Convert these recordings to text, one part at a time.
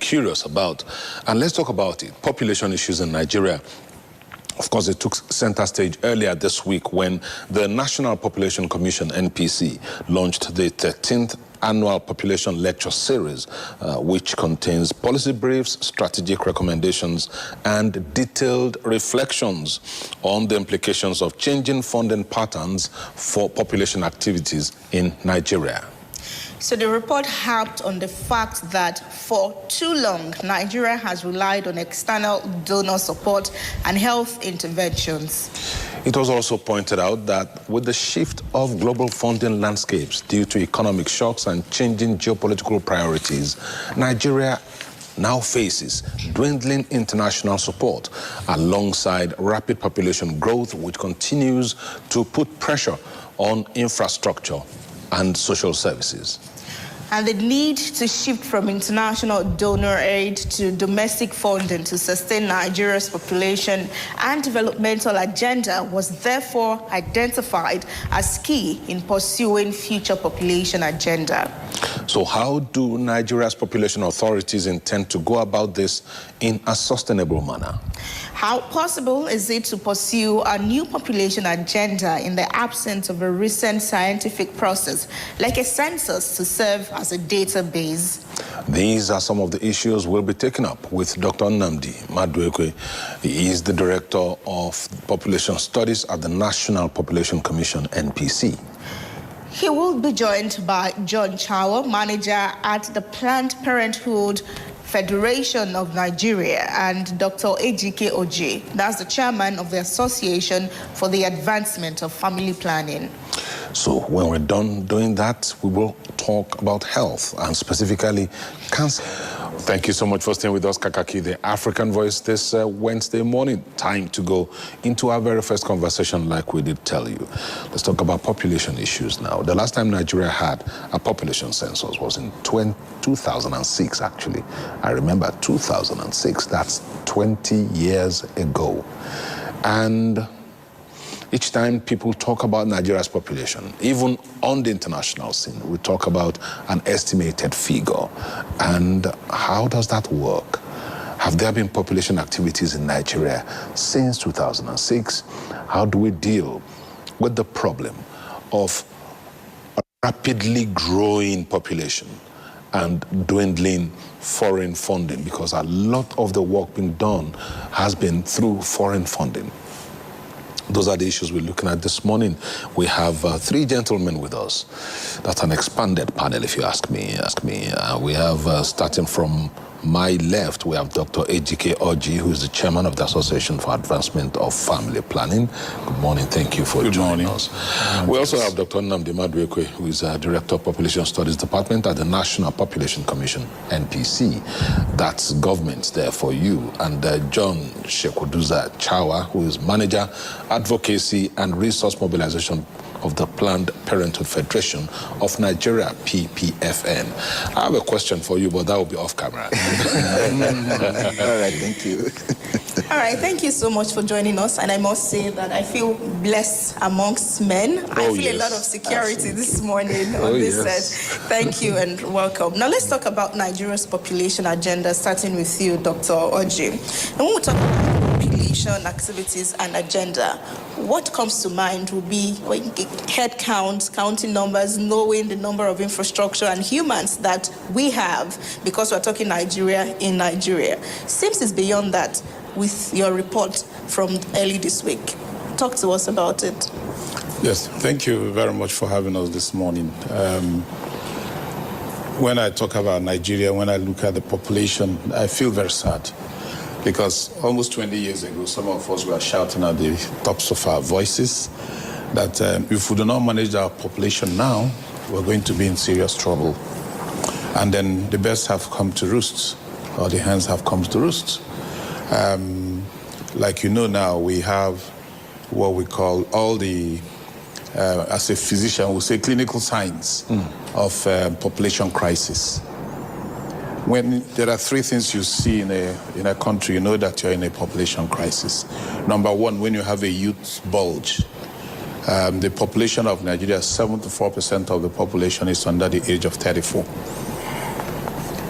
curious about. And let's talk about it. Population issues in Nigeria. Of course, it took center stage earlier this week when the National Population Commission, NPC, launched the 13th annual population lecture series, which contains policy briefs, strategic recommendations, and detailed reflections on the implications of changing funding patterns for population activities in Nigeria. So the report harped on the fact that for too long, Nigeria has relied on external donor support and health interventions. It was also pointed out that with the shift of global funding landscapes due to economic shocks and changing geopolitical priorities, Nigeria now faces dwindling international support alongside rapid population growth, which continues to put pressure on infrastructure and social services. And the need to shift from international donor aid to domestic funding to sustain Nigeria's population and developmental agenda was therefore identified as key in pursuing future population agenda. So how do Nigeria's population authorities intend to go about this in a sustainable manner? How possible is it to pursue a new population agenda in the absence of a recent scientific process like a census to serve as a database? These are some of the issues we'll be taking up with Dr. Nnamdi Maduekwe. He is the Director of Population Studies at the National Population Commission, NPC. He will be joined by John Chawa, manager at the Planned Parenthood Federation of Nigeria, and Dr. Ejike Oji, that's the chairman of the Association for the Advancement of Family Planning. So when we're done doing that, we will talk about health and specifically cancer. Thank you so much for staying with us, KAKAKI, the African Voice, this Wednesday morning. Time to go into our very first conversation like we did tell you. Let's talk about population issues now. The last time Nigeria had a population census was in 2006, actually. I remember 2006, that's 20 years ago. And each time people talk about Nigeria's population, even on the international scene, we talk about an estimated figure. And how does that work? Have there been population activities in Nigeria since 2006? How do we deal with the problem of a rapidly growing population and dwindling foreign funding? Because a lot of the work being done has been through foreign funding. Those are the issues we're looking at this morning. We have three gentlemen with us. That's an expanded panel, if you ask me. We have, starting from my left, we have Dr. Ejike Oji, who is the chairman of the Association for Advancement of Family Planning. Good morning. Thank you for joining us. We also have Dr. Nnamdi Maduekwe, who is Director of Population Studies Department at the National Population Commission, NPC. That's government there for you. And John Shekuduza Chawa, who is Manager, Advocacy and Resource Mobilization of the Planned Parenthood Federation of Nigeria, PPFN. I have a question for you, but that will be off camera. All right, thank you. All right, thank you so much for joining us. And I must say that I feel blessed amongst men. I feel a lot of security this morning on this set. Thank you and welcome. Now let's talk about Nigeria's population agenda, starting with you, Dr. Oji. And when we talk about population activities and agenda, what comes to mind will be head count, counting numbers, knowing the number of infrastructure and humans that we have, because we're talking Nigeria in Nigeria. Seems it's beyond that with your report from early this week. Talk to us about it. Yes, thank you very much for having us this morning. When I talk about Nigeria, when I look at the population, I feel very sad. Because almost 20 years ago, some of us were shouting at the tops of our voices that if we do not manage our population now, we're going to be in serious trouble. And then the birds have come to roost, or the hens have come to roost. Like you know now, we have what we call all the, as a physician, we say clinical signs of population crisis. When there are three things you see in a country, you know that you're in a population crisis. Number one, when you have a youth bulge. The population of Nigeria, 74% of the population is under the age of 34.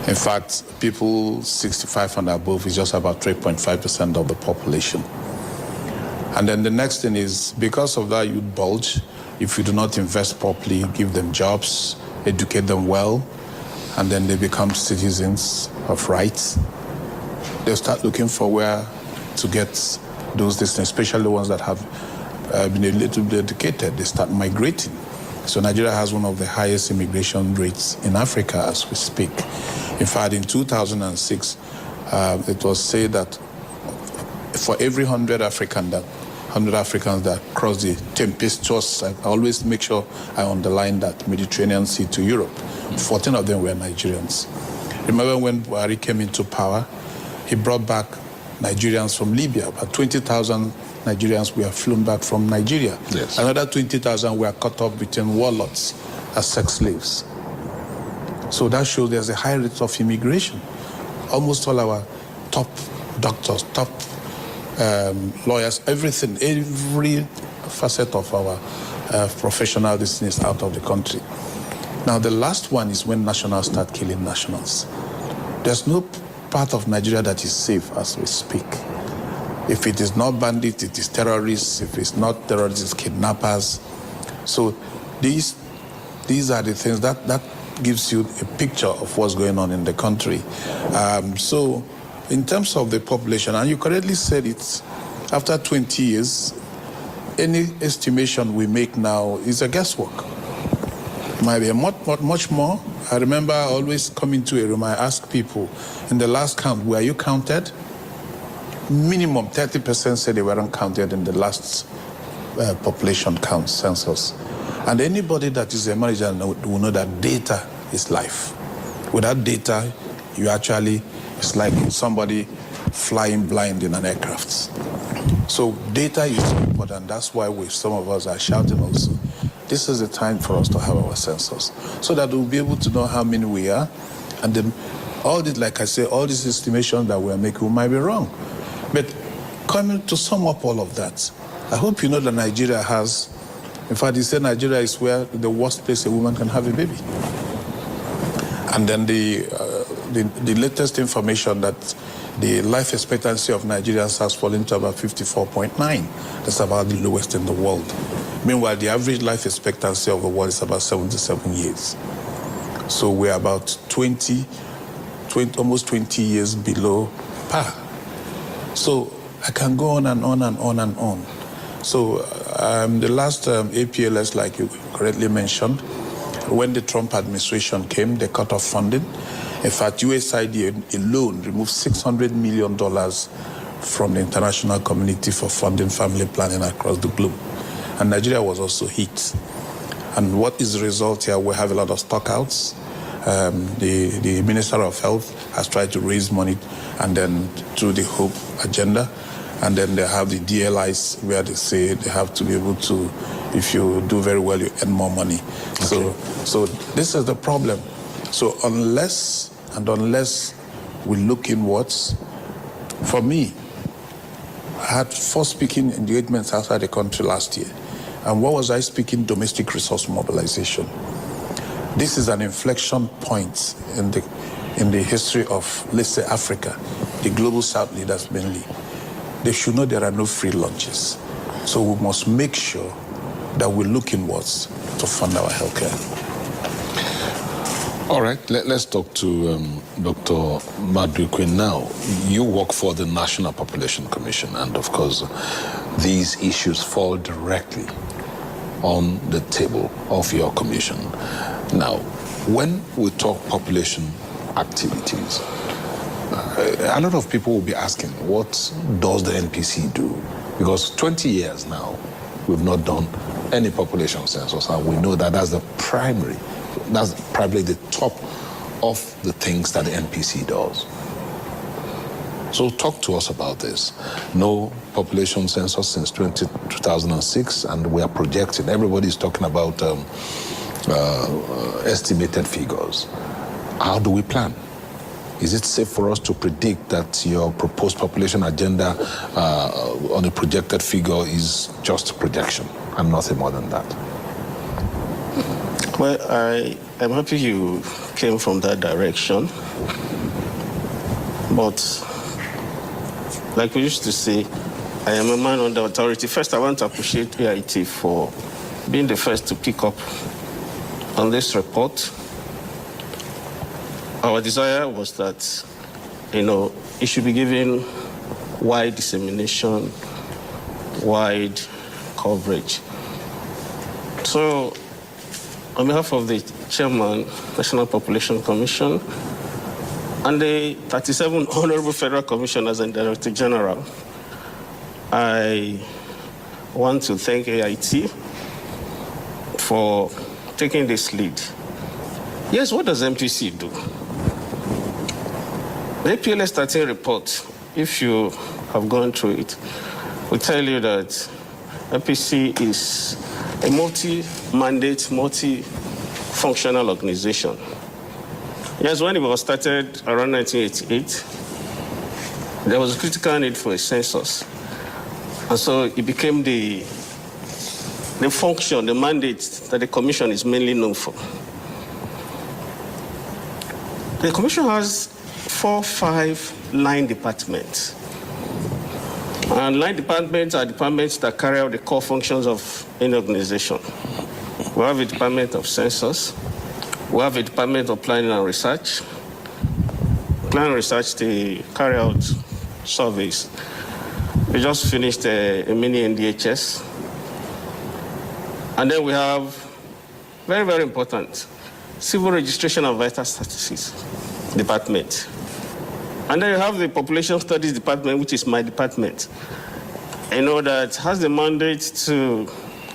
In fact, people 65 and above is just about 3.5% of the population. And then the next thing is, because of that youth bulge, if you do not invest properly, give them jobs, educate them well, and then they become citizens of rights, they'll start looking for where to get those things, especially the ones that have been a little bit educated. They start migrating. So Nigeria has one of the highest immigration rates in Africa as we speak. In fact, in 2006, it was said that for every 100 Africans that cross the tempestuous, I always make sure I underline that, Mediterranean Sea to Europe, 14 of them were Nigerians. Remember when Buhari came into power, he brought back Nigerians from Libya. About 20,000 Nigerians were flown back from Nigeria. Yes. Another 20,000 were caught up between warlords as sex slaves. So that shows there's a high rate of immigration. Almost all our top doctors, top lawyers, everything, every facet of our professional business out of the country. Now, the last one is when nationals start killing nationals. There's no part of Nigeria that is safe as we speak. If it is not bandits, it is terrorists. If it's not terrorists, it's kidnappers. So these are the things that gives you a picture of what's going on in the country. So in terms of the population, and you correctly said it, after 20 years, any estimation we make now is a guesswork. Might be much more. I remember always coming to a room, I ask people, in the last count, were you counted? Minimum 30% said they weren't counted in the last population count census. And anybody that is a manager will know that data is life. Without data, you actually, it's like somebody flying blind in an aircraft. So data is important. That's why some of us are shouting also. This is the time for us to have our census, so that we'll be able to know how many we are. And then all this, like I say, all these estimations that we're making, we might be wrong. But coming to sum up all of that, I hope you know that Nigeria has, in fact, they say Nigeria is where the worst place a woman can have a baby. And then the latest information that the life expectancy of Nigerians has fallen to about 54.9. That's about the lowest in the world. Meanwhile, the average life expectancy of the world is about 77 years. So we're about 20, almost 20 years below par. So I can go on and on and on and on. So the last APLS, like you correctly mentioned, when the Trump administration came, they cut off funding. In fact, USAID alone removed $600 million from the international community for funding family planning across the globe. And Nigeria was also hit. And what is the result here? We have a lot of stockouts. The Minister of Health has tried to raise money, and then through the HOPE agenda, and then they have the DLIs where they say they have to be able to, if you do very well, you earn more money. Okay. So this is the problem. So unless we look inwards, for me, I had 4 speaking engagements outside the country last year. And what was I speaking? Domestic resource mobilization. This is an inflection point in the history of, let's say, Africa, the global South leaders mainly. They should know there are no free lunches. So we must make sure that we look inwards to fund our healthcare. All right, let's talk to Dr. Madukwe now. You work for the National Population Commission, and of course, these issues fall directly on the table of your commission. Now, when we talk population activities, a lot of people will be asking, what does the NPC do? Because 20 years now, we've not done any population census, and we know that that's probably the top of the things that the NPC does. So talk to us about this. No population census since 2006, and we are projecting. Everybody's talking about estimated figures. How do we plan? Is it safe for us to predict that your proposed population agenda on a projected figure is just a projection and nothing more than that? Well, I'm happy you came from that direction. But, like we used to say, I am a man under authority. First, I want to appreciate AIT for being the first to pick up on this report. Our desire was that, it should be given wide dissemination, wide coverage. So, on behalf of the Chairman, National Population Commission, and the 37 Honorable Federal Commissioners and Director General, I want to thank AIT for taking this lead. Yes, what does MPC do? The APLS 13 report, if you have gone through it, will tell you that MPC is a multi-mandate, multi-functional organization. Yes, when it was started around 1988, there was a critical need for a census. And so it became the function, the mandate that the Commission is mainly known for. The Commission has 4, 5 line departments. And line departments are departments that carry out the core functions of any organization. We have a department of census. We have a department of planning and research. Planning and research, they carry out surveys. We just finished a mini NDHS. And then we have, very, very important, civil registration and vital statistics department. And then you have the population studies department, which is my department. That has the mandate to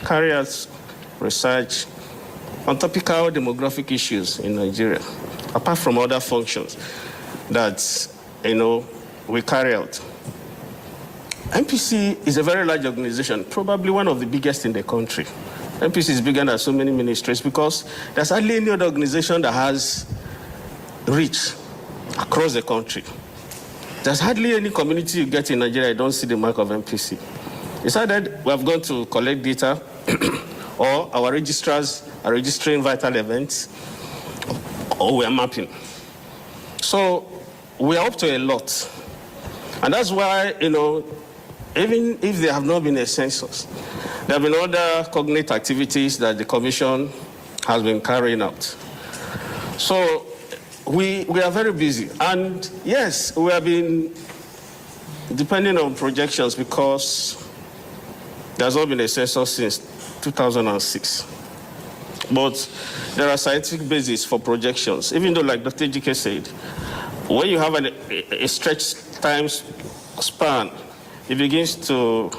carry out research on topical demographic issues in Nigeria, apart from other functions that, we carry out. MPC is a very large organization, probably one of the biggest in the country. MPC is bigger than so many ministries because there's hardly any other organization that has reach across the country. There's hardly any community you get in Nigeria, you don't see the mark of MPC. It's either we have gone to collect data or our registrars are registering vital events or we are mapping. So we are up to a lot. And that's why, even if there have not been a census, there have been other cognate activities that the Commission has been carrying out. So we are very busy. And yes, we have been depending on projections because there's not been a census since 2006. But there are scientific bases for projections, even though, like Dr. Ejike said, when you have a stretched time span, it begins to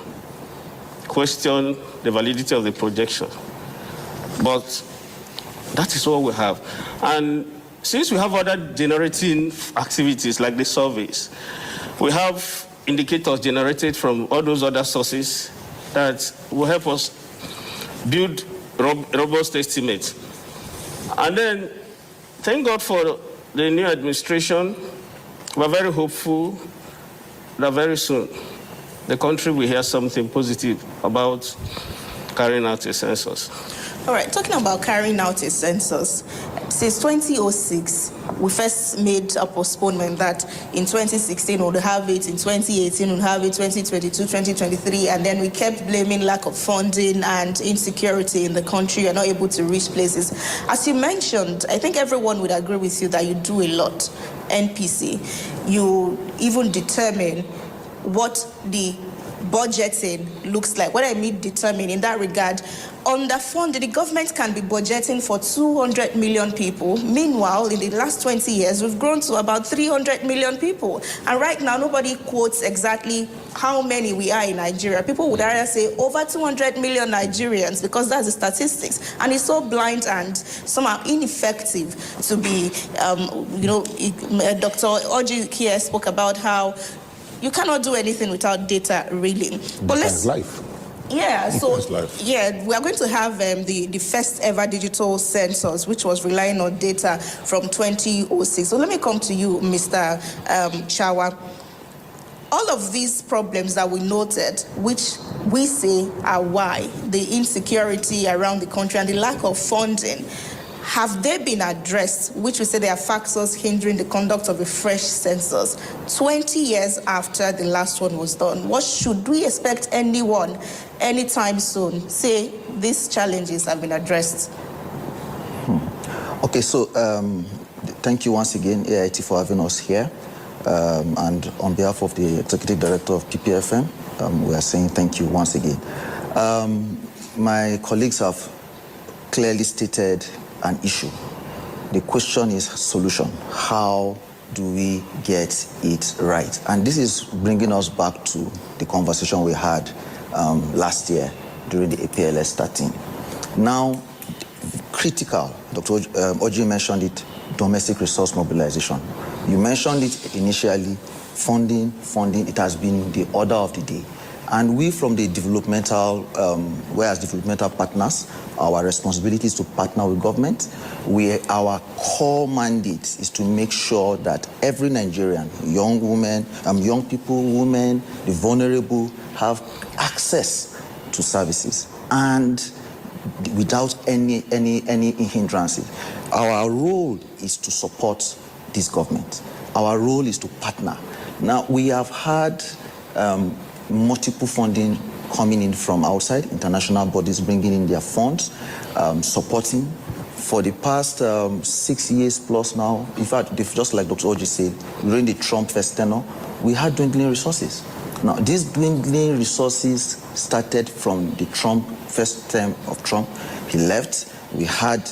question the validity of the projection. But that is what we have. And since we have other generating activities like the surveys, we have indicators generated from all those other sources that will help us build robust estimates. And then, thank God for the new administration. We're very hopeful that very soon the country will hear something positive about carrying out a census. All right, talking about carrying out a census, since 2006, we first made a postponement that in 2016 we'll have it, in 2018 we'll have it, 2022, 2023, and then we kept blaming lack of funding and insecurity in the country. You're not able to reach places. As you mentioned, I think everyone would agree with you that you do a lot, NPC. You even determine what the budgeting looks like. What I mean determine in that regard, underfunded, the government can be budgeting for 200 million people. Meanwhile, in the last 20 years, we've grown to about 300 million people. And right now, nobody quotes exactly how many we are in Nigeria. People would rather say over 200 million Nigerians because that's the statistics. And it's so blind and somehow ineffective to be, Dr. Oji here spoke about how you cannot do anything without data, really. But let's life. Yeah, so we are going to have the first ever digital census, which was relying on data from 2006. So let me come to you, Mr. Chawa. All of these problems that we noted, which we say are why, the insecurity around the country and the lack of funding, have they been addressed, which we say they are factors hindering the conduct of a fresh census 20 years after the last one was done? What should we expect anyone anytime soon say these challenges have been addressed? Okay, so thank you once again, AIT, for having us here. And on behalf of the Executive Director of PPFM, we are saying thank you once again. My colleagues have clearly stated an issue. The question is solution. How do we get it right? And this is bringing us back to the conversation we had last year during the APLS starting. Now, critical, Dr. Oji mentioned it, domestic resource mobilization. You mentioned it initially, funding, it has been the order of the day. And we from the developmental, whereas developmental partners, our responsibility is to partner with government. Our core mandate is to make sure that every Nigerian, young women, young people, women, the vulnerable, have access to services and without any hindrances. Our role is to support this government. Our role is to partner. Now, we have had multiple funding coming in from outside, international bodies bringing in their funds, supporting. For the past 6 years plus now, in fact, just like Dr. Oji said, during the Trump first tenure, we had dwindling resources. Now, these dwindling resources started from the first term of Trump. He left, we had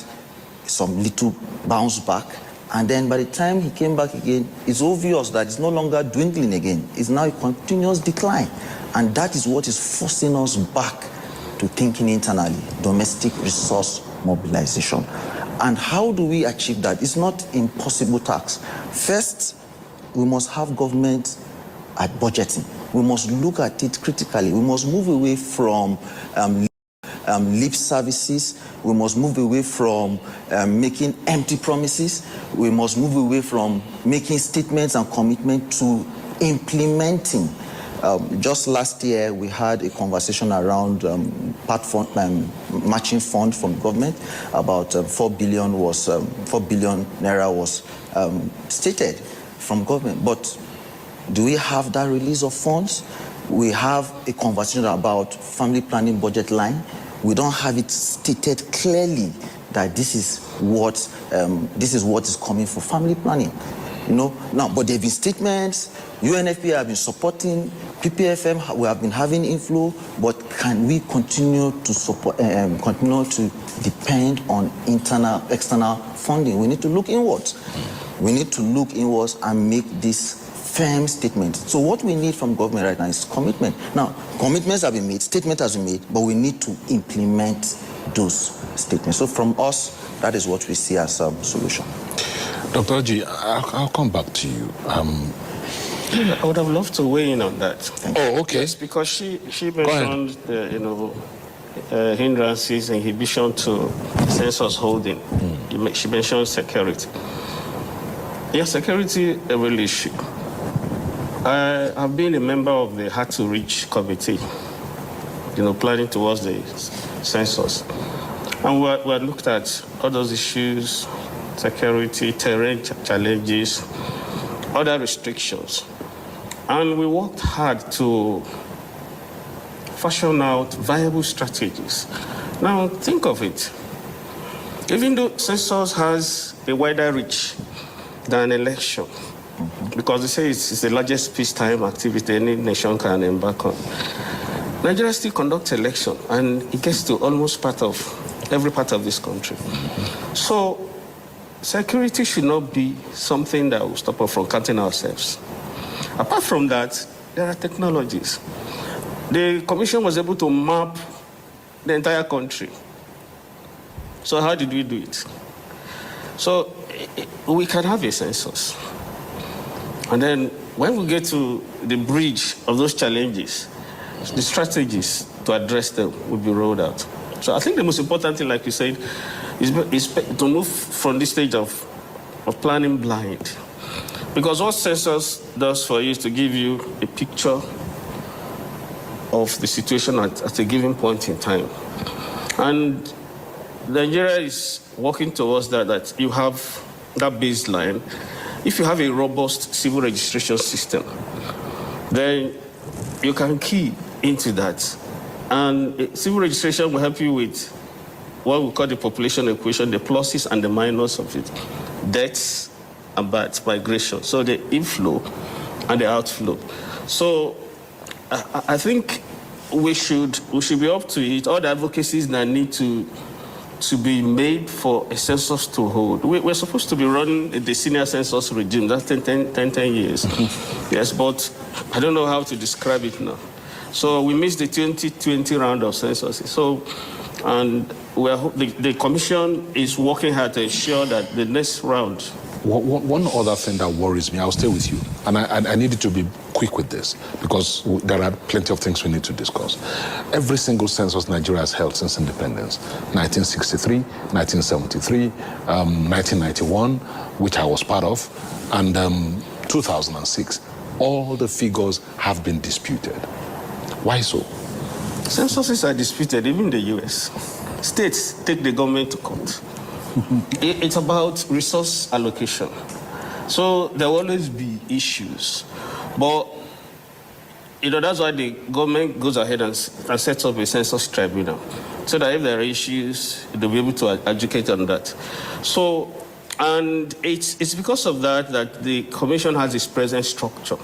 some little bounce back, and then by the time he came back again, it's obvious that it's no longer dwindling again. It's now a continuous decline. And that is what is forcing us back to thinking internally, domestic resource mobilization. And how do we achieve that? It's not impossible task. First, we must have government at budgeting. We must look at it critically. We must move away from lip services. We must move away from making empty promises. We must move away from making statements and commitment to implementing. Just last year, we had a conversation around matching fund from government. About 4 billion naira was stated from government. But do we have that release of funds? We have a conversation about family planning budget line. We don't have it stated clearly that this is what is coming for family planning. Now, but there have been statements. UNFPA have been supporting. PPFM, we have been having inflow. But can we continue to support? Continue to depend on external funding? We need to look inwards. We need to look inwards and make this firm statement. So what we need from government right now is commitment. Now, commitments have been made, statements have been made, but we need to implement those statements. So from us, that is what we see as a solution. Dr. Oji, I'll come back to you. I would have loved to weigh in on that. Oh, okay. Yes, because she mentioned the hindrances, inhibition to census holding. She mentioned security. Yes, security is a real issue. I have been a member of the Hard to Reach committee, planning towards the census. And we looked at all those issues, security, terrain challenges, other restrictions. And we worked hard to fashion out viable strategies. Now, think of it. Even though census has a wider reach than election, because they say it's the largest peacetime activity any nation can embark on, Nigeria still conducts election, and it gets to almost every part of this country. So, security should not be something that will stop us from counting ourselves. Apart from that, there are technologies. The commission was able to map the entire country. So how did we do it? So we can have a census. And then when we get to the bridge of those challenges, the strategies to address them will be rolled out. So I think the most important thing, like you said, is to move from this stage of planning blind. Because what census does for you is to give you a picture of the situation at a given point in time. And Nigeria is working towards that you have that baseline. If you have a robust civil registration system, then you can key into that. And civil registration will help you with what we call the population equation, the pluses and the minuses of it. Deaths and births, migration. So the inflow and the outflow. So I think we should be up to it. All the advocacies that need to be made for a census to hold. We're supposed to be running the senior census regime. That's 10 years. Yes, but I don't know how to describe it now. So we missed the 2020 round of censuses. So, and the commission is working hard to ensure that the next round. One other thing that worries me, I'll stay with you, and I needed to be quick with this because there are plenty of things we need to discuss. Every single census Nigeria has held since independence, 1963, 1973, 1991, which I was part of, and 2006, all the figures have been disputed. Why so? Censuses are disputed, even in the US. States take the government to court. It's about resource allocation. So there will always be issues. But, that's why the government goes ahead and sets up a census tribunal. So that if there are issues, they'll be able to educate on that. So, and it's because of that the commission has its present structure,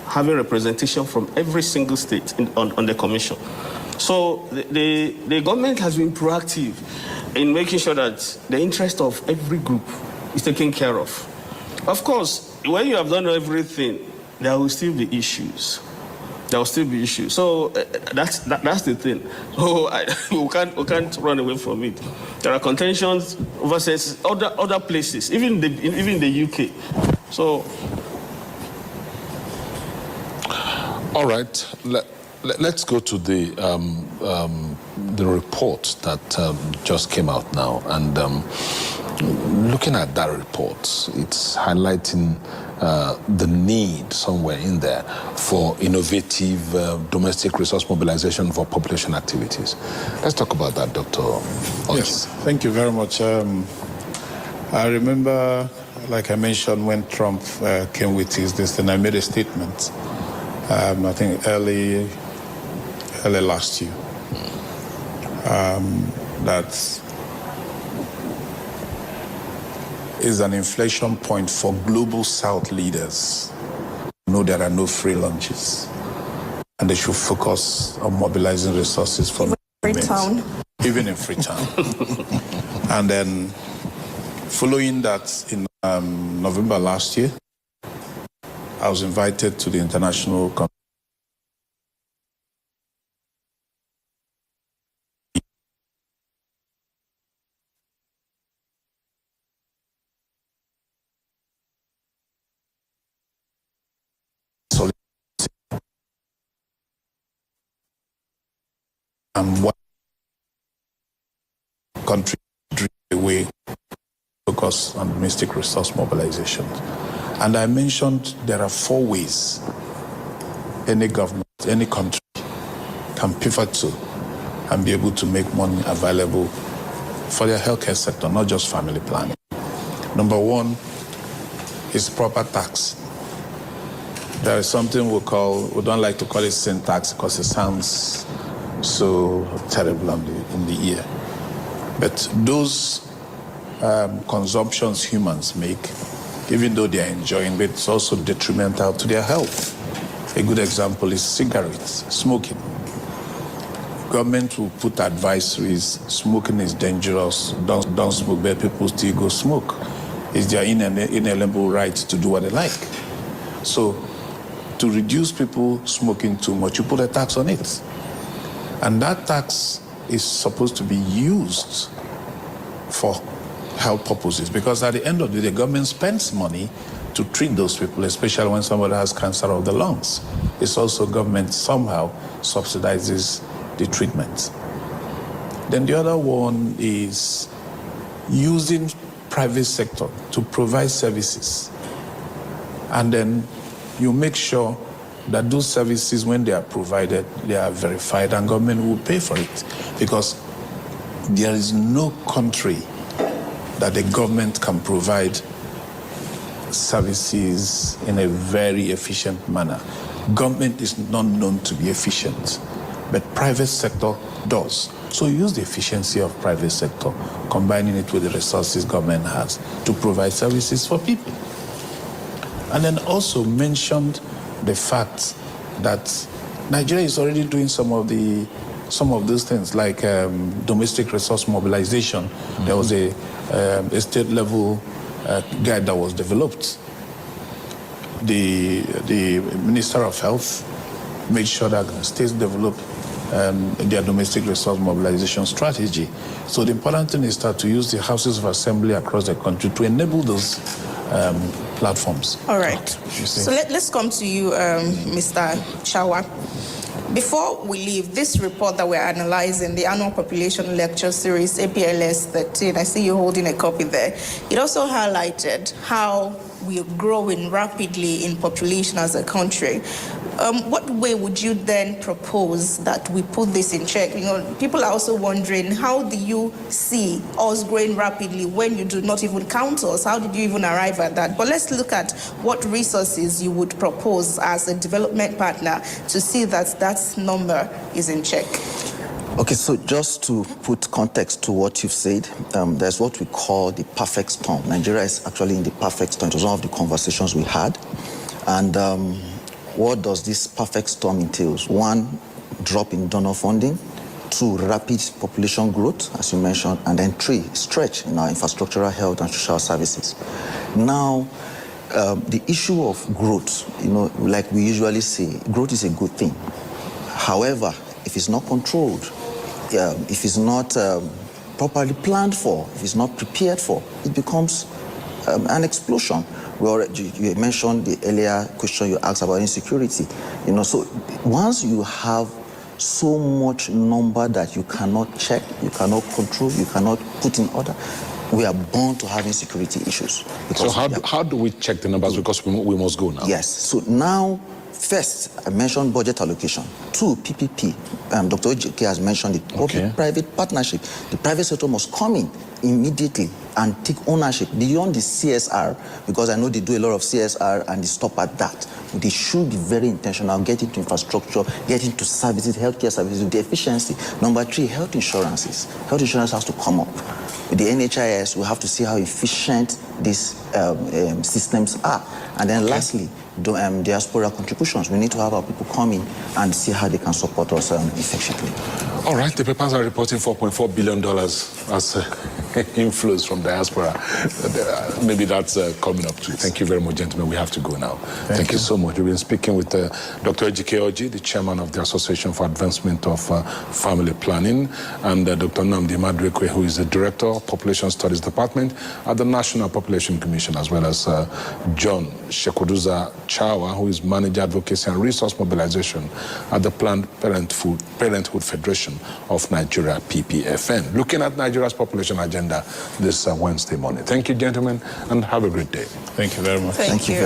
having representation from every single state on the commission. So the government has been proactive in making sure that the interest of every group is taken care of. Of course, when you have done everything, there will still be issues. So that's the thing. So we can't run away from it. There are contentions versus other places, even the UK. So. All right. Let's go to the report that just came out now, and looking at that report, it's highlighting the need somewhere in there for innovative domestic resource mobilization for population activities. Let's talk about that, Dr. Oji. Yes, thank you very much. I remember, like I mentioned, when Trump came with this thing, I made a statement. I think early last year, that is an inflection point for global South leaders. No, there are no free lunches, and they should focus on mobilizing resources from Freetown. Even in Freetown. And then, following that, in November last year, I was invited to the international conference. And what country away focus on domestic resource mobilization. And I mentioned there are 4 ways any government, any country can pivot to and be able to make money available for their healthcare sector, not just family planning. Number 1 is proper tax. There is something we don't like to call it sin tax because it sounds so terrible in the ear. But those consumptions humans make, even though they are enjoying it, it's also detrimental to their health. A good example is cigarettes, smoking. Government will put advisories, smoking is dangerous, don't smoke, but people still go smoke. It's their inalienable right to do what they like. So to reduce people smoking too much, you put a tax on it. And that tax is supposed to be used for health purposes, because at the end of the day, the government spends money to treat those people, especially when somebody has cancer of the lungs. It's also government somehow subsidizes the treatment. Then the other one is using private sector to provide services. And then you make sure that those services, when they are provided, they are verified and government will pay for it. Because there is no country that the government can provide services in a very efficient manner. Government is not known to be efficient, but private sector does. So use the efficiency of private sector, combining it with the resources government has to provide services for people. And then also mentioned the fact that Nigeria is already doing some of those things, like domestic resource mobilization. Mm-hmm. There was a state level guide that was developed. The Minister of Health made sure that states develop their domestic resource mobilization strategy. So the important thing is to use the houses of assembly across the country to enable those platforms. All right. So let's come to you, Mr. Chawa. Before we leave, this report that we're analyzing, the Annual Population Lecture Series, APLS 13, I see you holding a copy there. It also highlighted how we are growing rapidly in population as a country. What way would you then propose that we put this in check? You know, people are also wondering, how do you see us growing rapidly when you do not even count us? How did you even arrive at that? But let's look at what resources you would propose as a development partner to see that that number is in check. Okay, so just to put context to what you've said, there's what we call the perfect storm. Nigeria is actually in the perfect storm. It was one of the conversations we had. And what does this perfect storm entail? One, drop in donor funding. Two, rapid population growth, as you mentioned. And then three, stretch in our infrastructural, health, and social services. Now, the issue of growth, you know, like we usually say, growth is a good thing. However, if it's not controlled, if it's not properly planned for, if it's not prepared for, it becomes an explosion. You mentioned the earlier question you asked about insecurity. You know, so once you have so much number that you cannot check, you cannot control, you cannot put in order, we are bound to have insecurity issues. So how do we check the numbers? Because we must go now. Yes. So now, first, I mentioned budget allocation. Two, PPP. Dr. Ojike has mentioned it. Public-private partnership. The private sector must come in immediately and take ownership beyond the CSR, because I know they do a lot of CSR and they stop at that. They should be very intentional, get into infrastructure, get into services, healthcare services with the efficiency. Number three, health insurances. Health insurance has to come up. With the NHIS, we have to see how efficient these systems are. And then lastly, diaspora contributions. We need to have our people come in and see how they can support us effectively. All right, the papers are reporting $4.4 billion as inflows from diaspora. Maybe that's coming up too. Thank you very much, gentlemen. We have to go now. Thank you so much. We've been speaking with Dr. Ejike Oji, the chairman of the Association for Advancement of Family Planning, and Dr. Nnamdi Maduekwe, who is the director of Population Studies Department at the National Population Commission, as well as John Shekuduza Chawa, who is manager advocacy and resource mobilization at the Planned Parenthood Federation of Nigeria, PPFN, looking at Nigeria's population agenda this Wednesday morning. Thank you, gentlemen, and have a great day. Thank you very much. Thank you.